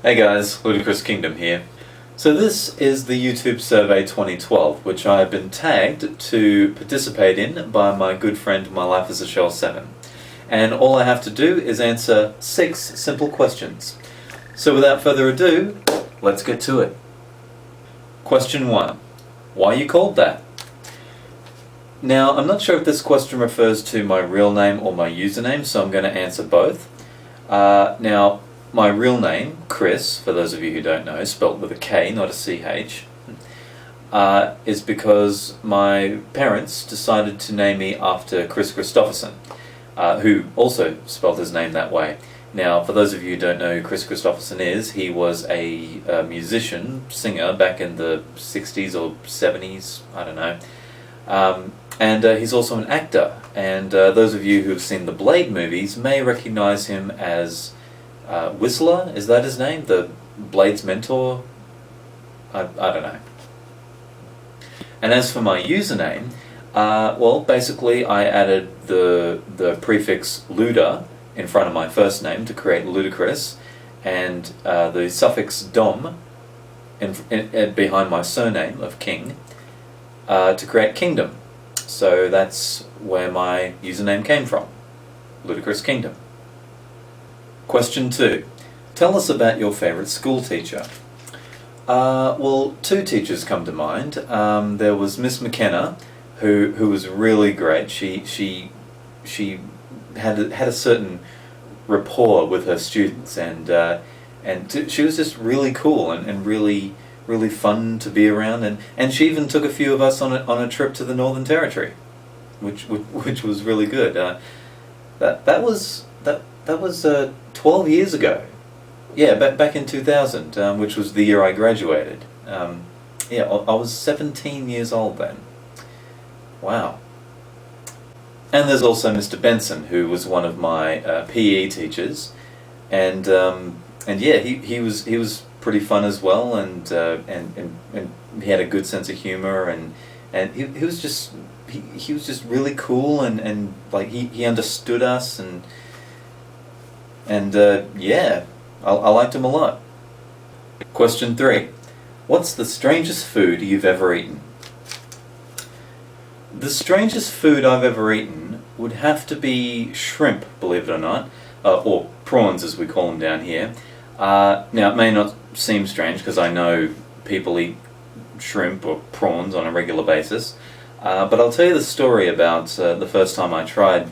Hey guys, Ludicrous Kingdom here. So this is the YouTube survey 2012, which I have been tagged to participate in by my good friend My Life as a Shell 7. And all I have to do is answer 6 simple questions. So without further ado, let's get to it. Question 1. Why are you called that? Now, I'm not sure if this question refers to my real name or my username, so I'm going to answer both. Now, my real name, Chris, for those of you who don't know, spelt with a K, not a CH, is because my parents decided to name me after Chris Christopherson, who also spelled his name that way. Now, for those of you who don't know who Chris Christopherson is, he was a musician, singer back in the 60s or 70s, I don't know. And he's also an actor, and those of you who have seen the Blade movies may recognize him as Whistler, is that his name? The Blade's mentor? I don't know. And as for my username, well, basically I added the prefix luda in front of my first name to create ludicrous, and the suffix dom behind my surname of King to create kingdom. So that's where my username came from, Ludicrous Kingdom. Question 2. Tell us about your favourite school teacher. Well, 2 teachers come to mind. There was Miss McKenna, who was really great. She had a certain rapport with her students, and she was just really cool and really fun to be around. And she even took a few of us on a trip to the Northern Territory, which was really good. That was 12 years ago. Yeah, back in 2000, which was the year I graduated. Yeah, I was 17 years old then. Wow. And there's also Mr. Benson, who was one of my PE teachers, and yeah, he was pretty fun as well, and he had a good sense of humor, and he was just really cool, and like he understood us, and yeah, I liked him a lot. Question 3. What's the strangest food you've ever eaten? The strangest food I've ever eaten would have to be shrimp, believe it or not, or prawns as we call them down here. Now, it may not seem strange because I know people eat shrimp or prawns on a regular basis, but I'll tell you the story about the first time I tried.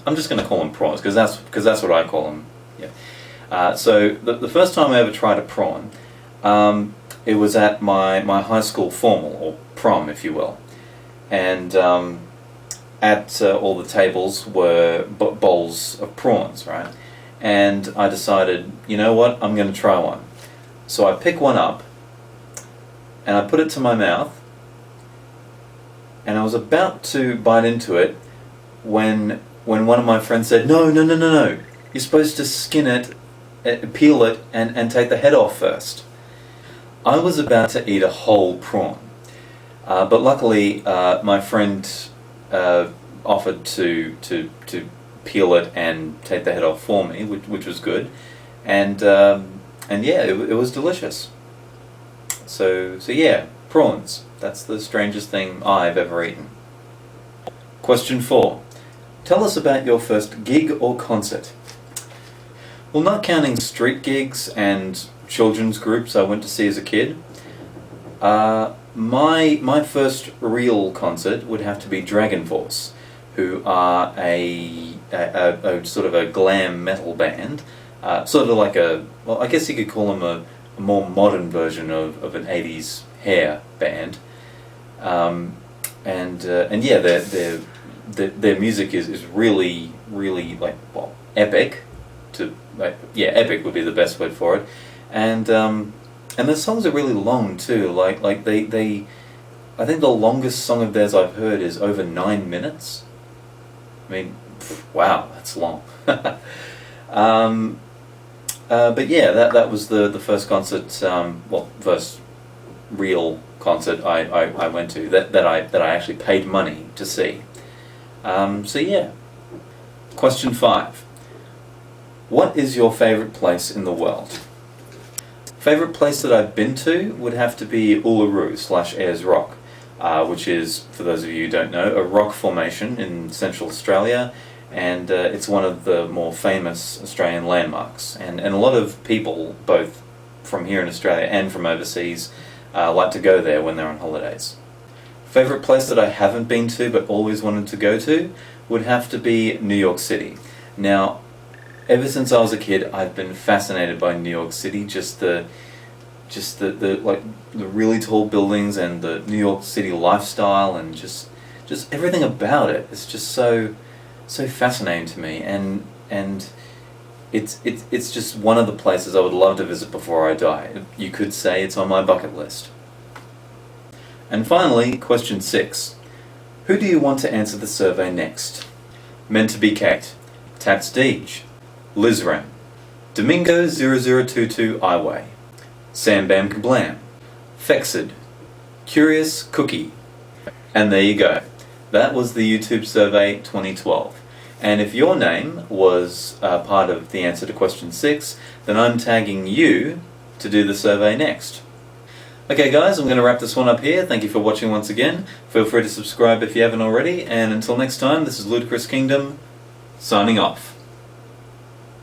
I'm just going to call them prawns because that's what I call them. Yeah. So the first time I ever tried a prawn, it was at my high school formal, or prom, if you will, and at all the tables were bowls of prawns, right? And I decided, you know what, I'm going to try one. So I pick one up, and I put it to my mouth, and I was about to bite into it when one of my friends said, no, you're supposed to skin it, peel it, and take the head off first. I was about to eat a whole prawn, but luckily my friend offered to peel it and take the head off for me, which was good, and yeah, it was delicious. So yeah, prawns. That's the strangest thing I've ever eaten. Question 4. Tell us about your first gig or concert. Well, not counting street gigs and children's groups I went to see as a kid, my first real concert would have to be Dragon Force, who are a sort of a glam metal band, sort of like well, I guess you could call them a more modern version of an 80s hair band, and yeah, their music is really like, well, epic. Yeah, epic would be the best word for it, and the songs are really long too. Like they I think the longest song of theirs I've heard is over 9 minutes. I mean, wow, that's long. But yeah, that was the first concert, well, first real concert I went to that I actually paid money to see. So yeah. Question 5. What is your favourite place in the world? Favourite place that I've been to would have to be Uluru/Ayers Rock, which is, for those of you who don't know, a rock formation in Central Australia, and it's one of the more famous Australian landmarks. And a lot of people, both from here in Australia and from overseas, like to go there when they're on holidays. Favourite place that I haven't been to but always wanted to go to would have to be New York City. Now, ever since I was a kid, I've been fascinated by New York City. Just the really tall buildings and the New York City lifestyle, and just everything about it is just so fascinating to me. And it's just one of the places I would love to visit before I die. You could say it's on my bucket list. And finally, question 6. Who do you want to answer the survey next? Meant to be Kate, TattsDeej, Lizrem, Domingo0022 Iway, SamBamKablaam, PHEXID, curiouscookie. And there you go. That was the YouTube survey 2012. And if your name was part of the answer to question 6, then I'm tagging you to do the survey next. Okay guys, I'm going to wrap this one up here. Thank you for watching once again. Feel free to subscribe if you haven't already, and until next time, this is Ludicrous Kingdom, signing off.